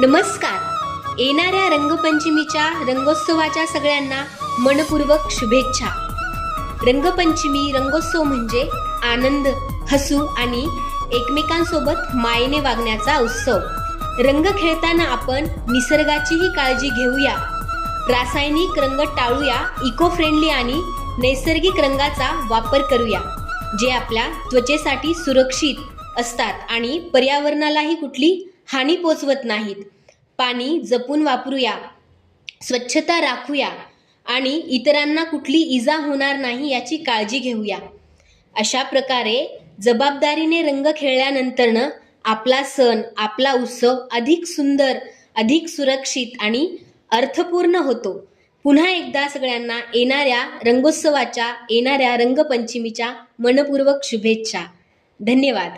नमस्कार. येणाऱ्या रंगपंचमीच्या रंगोत्सवाच्या सगळ्यांना मनपूर्वक शुभेच्छा. रंगपंचमी रंगोत्सव म्हणजे आनंद, हसू आणि एकमेकांसोबत मायेने वागण्याचा उत्सव. रंग खेळताना आपण निसर्गाचीही काळजी घेऊया. रासायनिक रंग टाळूया, इको फ्रेंडली आणि नैसर्गिक रंगाचा वापर करूया, जे आपल्या त्वचेसाठी सुरक्षित असतात आणि पर्यावरणालाही कुठली हानी पोचवत नाहीत. पाणी जपून वापरूया, स्वच्छता राखूया आणि इतरांना कुठली इजा होणार नाही याची काळजी घेऊया. अशा प्रकारे जबाबदारीने रंग खेळल्यानंतरनं आपला सण, आपला उत्सव अधिक सुंदर, अधिक सुरक्षित आणि अर्थपूर्ण होतो. पुन्हा एकदा सगळ्यांना येणाऱ्या रंगोत्सवाच्या, येणाऱ्या रंगपंचमीच्या मनपूर्वक शुभेच्छा. धन्यवाद.